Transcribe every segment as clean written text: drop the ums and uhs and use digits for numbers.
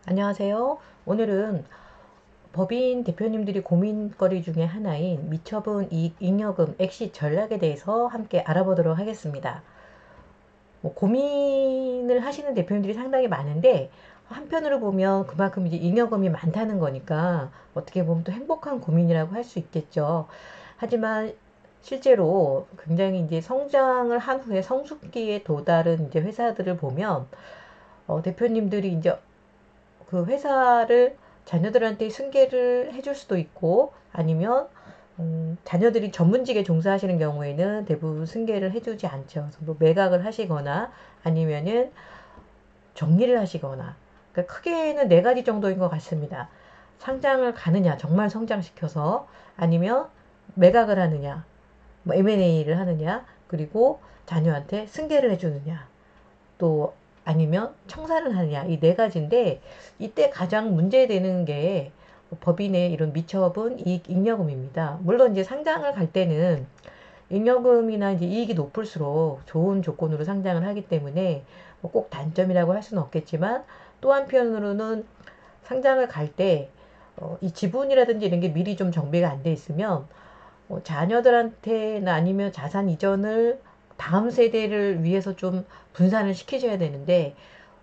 안녕하세요. 오늘은 법인 대표님들이 고민거리 중에 하나인 미처분 이익 잉여금 엑시 전략에 대해서 함께 알아보도록 하겠습니다. 고민을 하시는 대표님들이 상당히 많은데 한편으로 보면 그만큼 이제 잉여금이 많다는 거니까 어떻게 보면 또 행복한 고민이라고 할 수 있겠죠. 하지만 실제로 굉장히 이제 성장을 한 후에 성숙기에 도달한 이제 회사들을 보면 대표님들이 이제 그 회사를 자녀들한테 승계를 해줄 수도 있고 아니면 자녀들이 전문직에 종사하시는 경우에는 대부분 승계를 해주지 않죠. 그래서 뭐 매각을 하시거나 아니면은 정리를 하시거나 그러니까 크게는 네 가지 정도인 것 같습니다. 상장을 가느냐 정말 성장시켜서 아니면 매각을 하느냐 뭐 M&A를 하느냐 그리고 자녀한테 승계를 해주느냐 또 아니면 청산을 하느냐 이 네 가지인데 이때 가장 문제되는 게 법인의 이런 미처분 이익 잉여금입니다. 물론 이제 상장을 갈 때는 잉여금이나 이제 이익이 높을수록 좋은 조건으로 상장을 하기 때문에 뭐꼭 단점이라고 할 수는 없겠지만 또 한편으로는 상장을 갈 때 이 지분이라든지 이런 게 미리 좀 정비가 안 돼 있으면 자녀들한테나 아니면 자산 이전을 다음 세대를 위해서 좀 분산을 시키셔야 되는데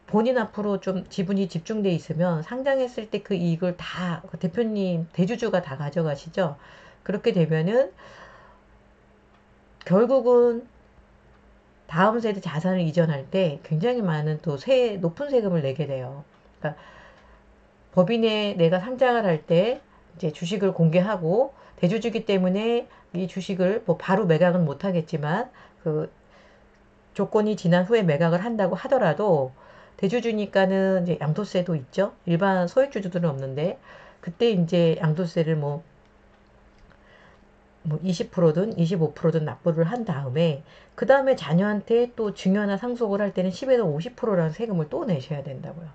본인 앞으로 좀 지분이 집중돼 있으면 상장했을 때 그 이익을 다 대표님, 대주주가 다 가져가시죠. 그렇게 되면은 결국은 다음 세대 자산을 이전할 때 굉장히 많은 또 높은 세금을 내게 돼요. 그러니까 법인에 내가 상장을 할 때 이제 주식을 공개하고 대주주기 때문에 이 주식을 뭐 바로 매각은 못 하겠지만 그 조건이 지난 후에 매각을 한다고 하더라도 대주주니까는 이제 양도세도 있죠. 일반 소액주주들은 없는데 그때 이제 양도세를 뭐 20%든 25%든 납부를 한 다음에 그 다음에 자녀한테 또 증여나 상속을 할 때는 10에서 50%라는 세금을 또 내셔야 된다고요.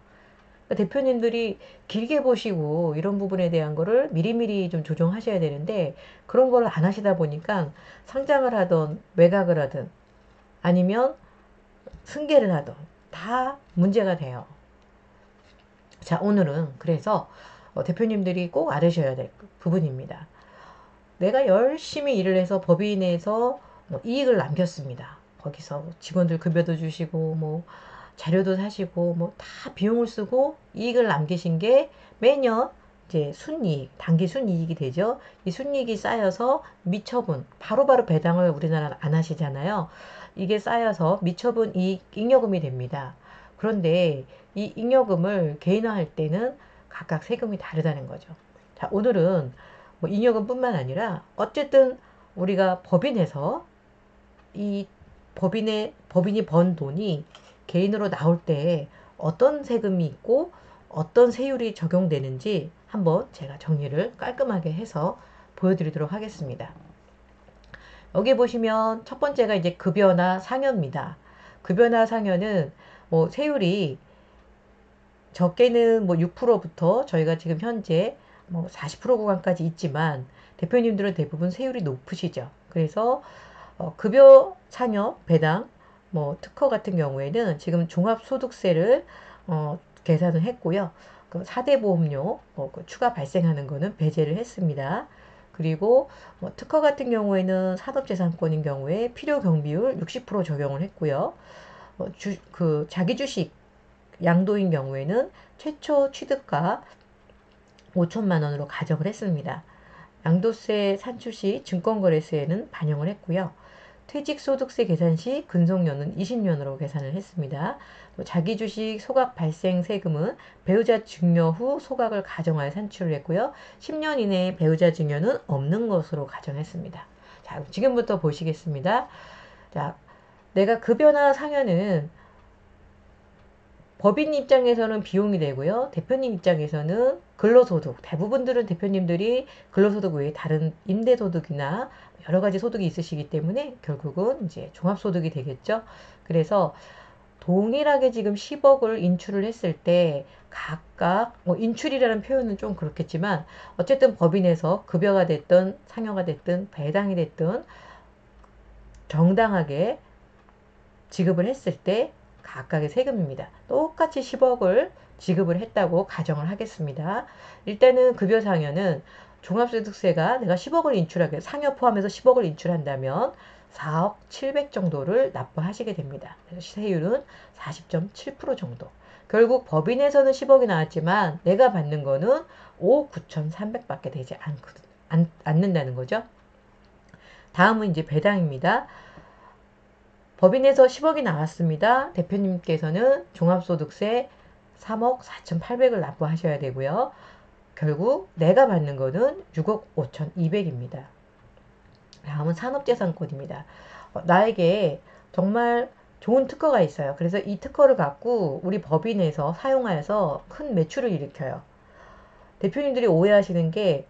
그러니까 대표님들이 길게 보시고 이런 부분에 대한 거를 미리미리 좀 조정하셔야 되는데 그런 걸 안 하시다 보니까 상장을 하던 매각을 하든 아니면 승계를 하던 다 문제가 돼요. 자, 오늘은 그래서 대표님들이 꼭 알으셔야 될 부분입니다. 내가 열심히 일을 해서 법인에서 뭐 이익을 남겼습니다. 거기서 직원들 급여도 주시고 뭐 자료도 사시고 뭐 다 비용을 쓰고 이익을 남기신 게 매년 이제 순이익, 단기 순이익이 되죠. 이 순이익이 쌓여서 미처분, 바로바로 배당을 우리나라는 안 하시잖아요. 이게 쌓여서 미처분 이익, 잉여금이 됩니다. 그런데 이 잉여금을 개인화할 때는 각각 세금이 다르다는 거죠. 자, 오늘은 뭐 잉여금뿐만 아니라 어쨌든 우리가 법인에서 이 법인이 번 돈이 개인으로 나올 때 어떤 세금이 있고 어떤 세율이 적용되는지 한번 제가 정리를 깔끔하게 해서 보여드리도록 하겠습니다. 여기 보시면 첫 번째가 이제 급여나 상여입니다. 급여나 상여는 뭐 세율이 적게는 뭐 6%부터 저희가 지금 현재 뭐 40% 구간까지 있지만 대표님들은 대부분 세율이 높으시죠. 그래서 급여 상여 배당 뭐 특허 같은 경우에는 지금 종합소득세를 계산을 했고요. 그 4대 보험료 그 추가 발생하는 거는 배제를 했습니다. 그리고 뭐 특허 같은 경우에는 산업재산권인 경우에 필요경비율 60% 적용을 했고요. 그 자기 주식 양도인 경우에는 최초 취득가 5천만 원으로 가정을 했습니다. 양도세 산출 시 증권거래세에는 반영을 했고요. 퇴직소득세 계산 시 근속연은 20년으로 계산을 했습니다. 또 자기주식 소각 발생 세금은 배우자 증여 후 소각을 가정하여 산출을 했고요. 10년 이내에 배우자 증여는 없는 것으로 가정했습니다. 자, 지금부터 보시겠습니다. 자, 내가 급여나 상여는 법인 입장에서는 비용이 되고요. 대표님 입장에서는 근로소득, 대부분들은 대표님들이 근로소득 외에 다른 임대소득이나 여러 가지 소득이 있으시기 때문에 결국은 이제 종합소득이 되겠죠. 그래서 동일하게 지금 10억을 인출을 했을 때 각각 뭐 인출이라는 표현은 좀 그렇겠지만 어쨌든 법인에서 급여가 됐든 상여가 됐든 배당이 됐든 정당하게 지급을 했을 때 각각의 세금입니다. 똑같이 10억을 지급을 했다고 가정을 하겠습니다. 일단은 급여상여는 종합소득세가 내가 10억을 인출하게, 상여 포함해서 10억을 인출한다면 4억 7백 정도를 납부하시게 됩니다. 그래서 세율은 40.7% 정도. 결국 법인에서는 10억이 나왔지만 내가 받는 거는 5억 9,300밖에 되지 않는다는 거죠. 다음은 이제 배당입니다. 법인에서 10억이 나왔습니다. 대표님께서는 종합소득세 3억 4,800을 납부하셔야 되고요. 결국 내가 받는 거는 6억 5,200입니다. 다음은 산업재산권입니다. 나에게 정말 좋은 특허가 있어요. 그래서 이 특허를 갖고 우리 법인에서 사용하여서 큰 매출을 일으켜요. 대표님들이 오해하시는 게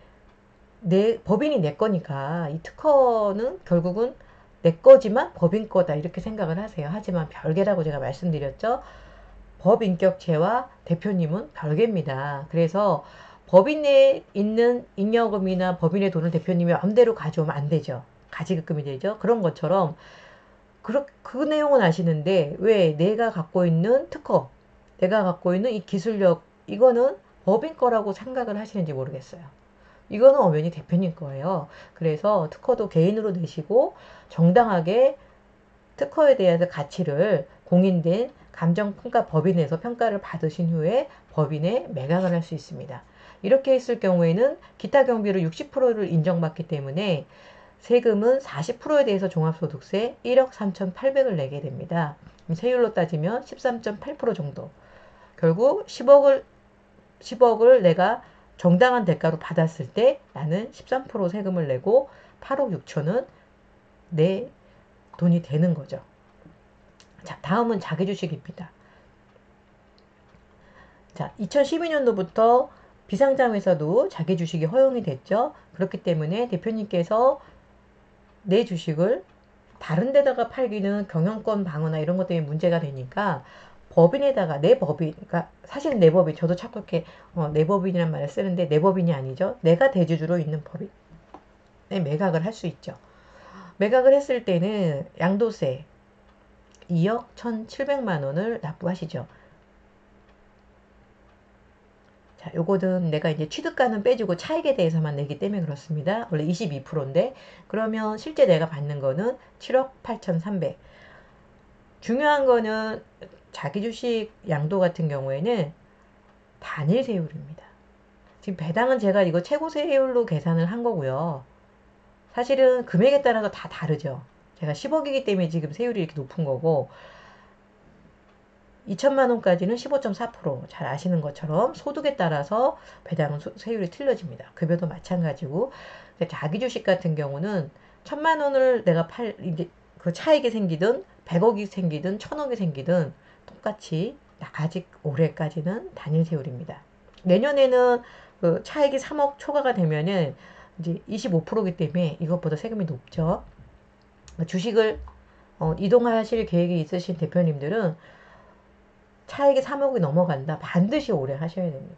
법인이 내 거니까 이 특허는 결국은 내 거지만 법인 거다 이렇게 생각을 하세요. 하지만 별개라고 제가 말씀드렸죠. 법인격체와 대표님은 별개입니다. 그래서 법인에 있는 잉여금이나 법인의 돈을 대표님이 마음대로 가져오면 안 되죠. 가지급금이 되죠. 그런 것처럼 그 내용은 아시는데 왜 내가 갖고 있는 특허, 내가 갖고 있는 이 기술력 이거는 법인 거라고 생각을 하시는지 모르겠어요. 이거는 엄연히 대표님 거예요. 그래서 특허도 개인으로 내시고 정당하게 특허에 대해서 가치를 공인된 감정평가 법인에서 평가를 받으신 후에 법인에 매각을 할 수 있습니다. 이렇게 했을 경우에는 기타 경비로 60%를 인정받기 때문에 세금은 40%에 대해서 종합소득세 1억 3,800을 내게 됩니다. 세율로 따지면 13.8% 정도. 결국 10억을 내가 정당한 대가로 받았을 때 나는 13% 세금을 내고 8억 6천은 내 돈이 되는 거죠. 자, 다음은 자기주식입니다. 자, 2012년도부터 비상장 회사도 자기주식이 허용이 됐죠. 그렇기 때문에 대표님께서 내 주식을 다른 데다가 팔기는 경영권 방어나 이런 것 때문에 문제가 되니까 법인에다가 내 법인, 그러니까 사실 내 법인, 저도 자꾸 이렇게 내 법인이란 말을 쓰는데 내 법인이 아니죠. 내가 대주주로 있는 법인에 매각을 할 수 있죠. 매각을 했을 때는 양도세 2억 1,700만 원을 납부하시죠. 자, 요거는 내가 이제 취득가는 빼주고 차익에 대해서만 내기 때문에 그렇습니다. 원래 22%인데 그러면 실제 내가 받는 거는 7억 8,300. 중요한 거는 자기 주식 양도 같은 경우에는 단일 세율입니다. 지금 배당은 제가 이거 최고 세율로 계산을 한 거고요. 사실은 금액에 따라서 다 다르죠. 제가 10억이기 때문에 지금 세율이 이렇게 높은 거고 2천만 원까지는 15.4%잘 아시는 것처럼 소득에 따라서 배당은 세율이 틀려집니다. 급여도 마찬가지고 자기 주식 같은 경우는 1천만 원을 내가 이제 그 차익이 생기든 100억이 생기든 1,000억이 생기든 똑같이 아직 올해까지는 단일 세율입니다. 내년에는 그 차익이 3억 초과가 되면은 이제 25%이기 때문에 이것보다 세금이 높죠. 주식을 이동하실 계획이 있으신 대표님들은 차익이 3억이 넘어간다. 반드시 올해 하셔야 됩니다.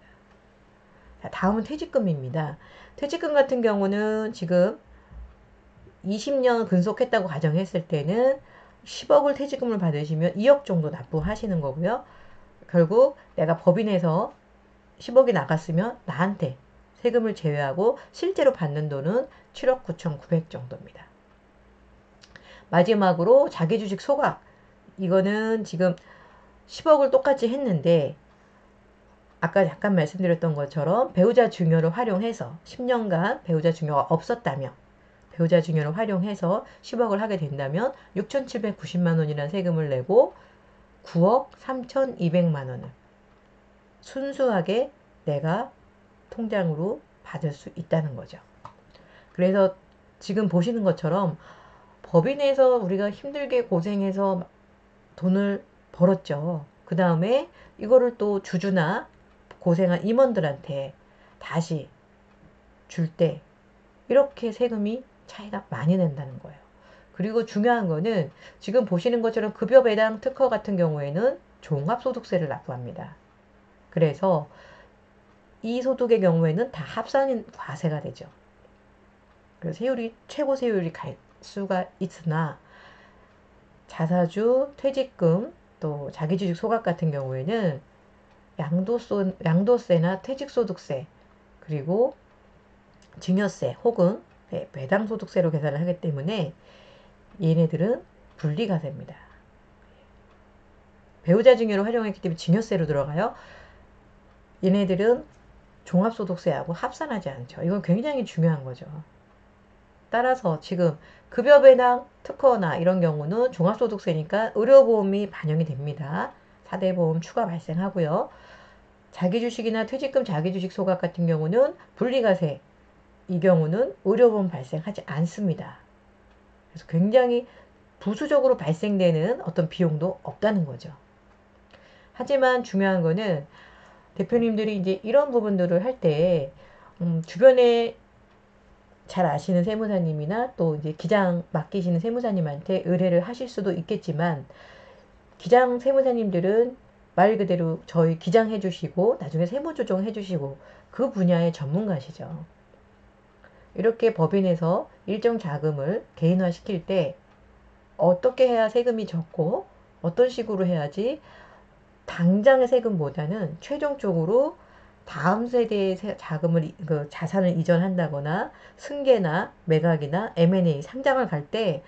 자, 다음은 퇴직금입니다. 퇴직금 같은 경우는 지금 20년 근속했다고 가정했을 때는 10억을 퇴직금을 받으시면 2억 정도 납부하시는 거고요. 결국 내가 법인에서 10억이 나갔으면 나한테 세금을 제외하고 실제로 받는 돈은 7억 9,900 정도입니다. 마지막으로 자기주식 소각. 이거는 지금 10억을 똑같이 했는데 아까 잠깐 말씀드렸던 것처럼 배우자 증여를 활용해서 10년간 배우자 증여가 없었다면 배우자 증여를 활용해서 10억을 하게 된다면 6,790만 원이라는 세금을 내고 9억 3,200만 원을 순수하게 내가 통장으로 받을 수 있다는 거죠. 그래서 지금 보시는 것처럼 법인에서 우리가 힘들게 고생해서 돈을 벌었죠. 그 다음에 이거를 또 주주나 고생한 임원들한테 다시 줄 때 이렇게 세금이 차이가 많이 난다는 거예요. 그리고 중요한 거는 지금 보시는 것처럼 급여 배당 특허 같은 경우에는 종합소득세를 납부합니다. 그래서 이 소득의 경우에는 다 합산 과세가 되죠. 그래서 최고 세율이 갈 수가 있으나 자사주 퇴직금 또 자기주식 소각 같은 경우에는 양도세나 퇴직소득세, 그리고 증여세 혹은 배당소득세로 계산을 하기 때문에 얘네들은 분리과세입니다. 배우자 증여로 활용했기 때문에 증여세로 들어가요. 얘네들은 종합소득세하고 합산하지 않죠. 이건 굉장히 중요한 거죠. 따라서 지금 급여 배당 특허나 이런 경우는 종합소득세니까 의료보험이 반영이 됩니다. 4대 보험 추가 발생하고요. 자기주식이나 퇴직금 자기주식 소각 같은 경우는 분리과세, 이 경우는 의료보험 발생하지 않습니다. 그래서 굉장히 부수적으로 발생되는 어떤 비용도 없다는 거죠. 하지만 중요한 거는 대표님들이 이제 이런 부분들을 할 때 주변에 잘 아시는 세무사님이나 또 이제 기장 맡기시는 세무사님한테 의뢰를 하실 수도 있겠지만, 기장 세무사님들은 말 그대로 저희 기장 해주시고 나중에 세무조정 해주시고 그 분야의 전문가시죠. 이렇게 법인에서 일정 자금을 개인화 시킬 때 어떻게 해야 세금이 적고 어떤 식으로 해야지 당장의 세금보다는 최종적으로 다음 세대의 자금을 자산을 이전한다거나 승계나 매각이나 M&A 상장을 갈 때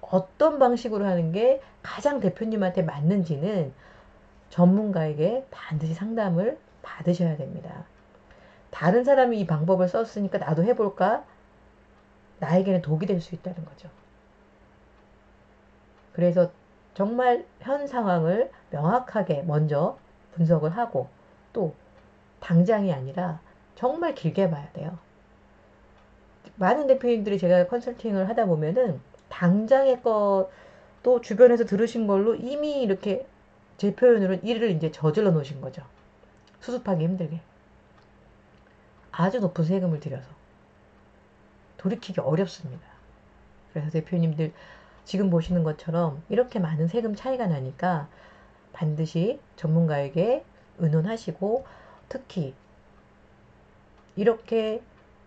어떤 방식으로 하는 게 가장 대표님한테 맞는지는 전문가에게 반드시 상담을 받으셔야 됩니다. 다른 사람이 이 방법을 썼으니까 나도 해볼까? 나에게는 독이 될 수 있다는 거죠. 그래서 정말 현 상황을 명확하게 먼저 분석을 하고, 또 당장이 아니라 정말 길게 봐야 돼요. 많은 대표님들이 제가 컨설팅을 하다 보면은 당장의 것도 주변에서 들으신 걸로 이미 이렇게 제 표현으로는 일을 이제 저질러 놓으신 거죠. 수습하기 힘들게. 아주 높은 세금을 들여서. 돌이키기 어렵습니다. 그래서 대표님들 지금 보시는 것처럼 이렇게 많은 세금 차이가 나니까 반드시 전문가에게 의논하시고, 특히 이렇게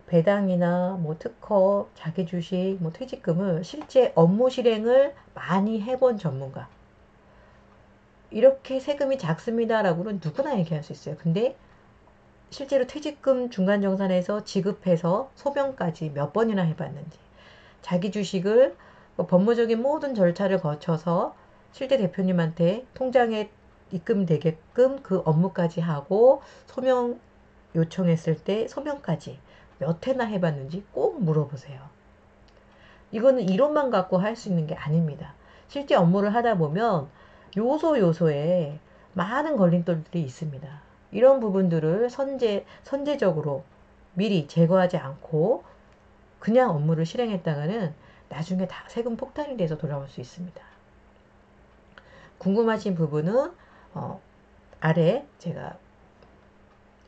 배당이나 뭐 특허, 자기주식, 뭐 퇴직금을 실제 업무 실행을 많이 해본 전문가. 이렇게 세금이 작습니다라고는 누구나 얘기할 수 있어요. 근데 실제로 퇴직금 중간정산에서 지급해서 소명까지 몇 번이나 해봤는지, 자기 주식을 법무적인 모든 절차를 거쳐서 실제 대표님한테 통장에 입금되게끔 그 업무까지 하고 소명 요청했을 때 소명까지 몇 회나 해봤는지 꼭 물어보세요. 이거는 이론만 갖고 할 수 있는 게 아닙니다. 실제 업무를 하다 보면 요소요소에 많은 걸림돌들이 있습니다. 이런 부분들을 선제적으로 미리 제거하지 않고 그냥 업무를 실행했다가는 나중에 다 세금 폭탄이 돼서 돌아올 수 있습니다. 궁금하신 부분은 아래 제가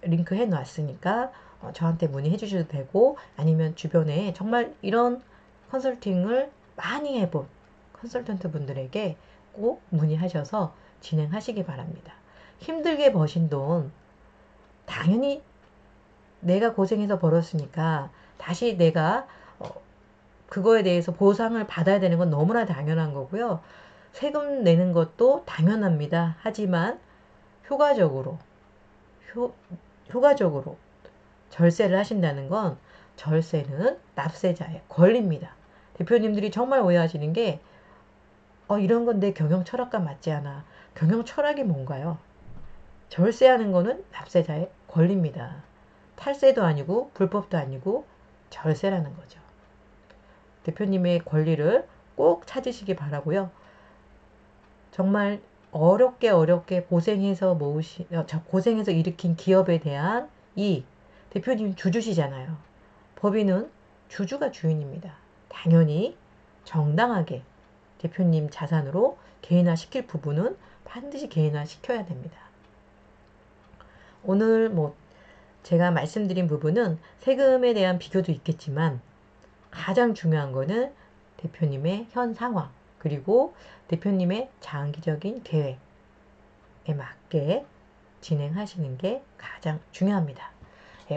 링크 해 놨으니까 저한테 문의해 주셔도 되고, 아니면 주변에 정말 이런 컨설팅을 많이 해본 컨설턴트 분들에게 꼭 문의하셔서 진행하시기 바랍니다. 힘들게 버신 돈 당연히 내가 고생해서 벌었으니까 다시 내가 그거에 대해서 보상을 받아야 되는 건 너무나 당연한 거고요. 세금 내는 것도 당연합니다. 하지만 효과적으로 절세를 하신다는 건 절세는 납세자의 권리입니다. 대표님들이 정말 오해하시는 게 이런 건 내 경영 철학과 맞지 않아. 경영 철학이 뭔가요? 절세하는 거는 납세자의 권리입니다. 탈세도 아니고 불법도 아니고 절세라는 거죠. 대표님의 권리를 꼭 찾으시기 바라고요. 정말 어렵게 고생해서 고생해서 일으킨 기업에 대한 이익, 대표님 주주시잖아요. 법인은 주주가 주인입니다. 당연히 정당하게 대표님 자산으로 개인화 시킬 부분은 반드시 개인화 시켜야 됩니다. 오늘 제가 말씀드린 부분은 세금에 대한 비교도 있겠지만 가장 중요한 거는 대표님의 현 상황, 그리고 대표님의 장기적인 계획에 맞게 진행하시는 게 가장 중요합니다.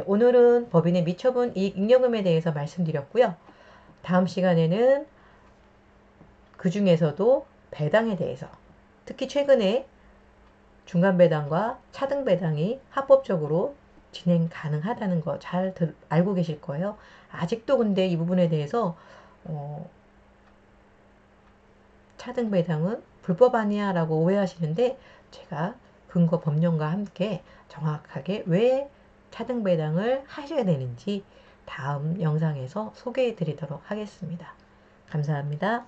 오늘은 법인의 미처분 이익 잉여금에 대해서 말씀드렸고요. 다음 시간에는 그 중에서도 배당에 대해서 특히 최근에 중간 배당과 차등 배당이 합법적으로 진행 가능하다는 거 잘 알고 계실 거예요. 아직도 근데 이 부분에 대해서 차등 배당은 불법 아니야 라고 오해하시는데, 제가 근거 법령과 함께 정확하게 왜 차등 배당을 하셔야 되는지 다음 영상에서 소개해 드리도록 하겠습니다. 감사합니다.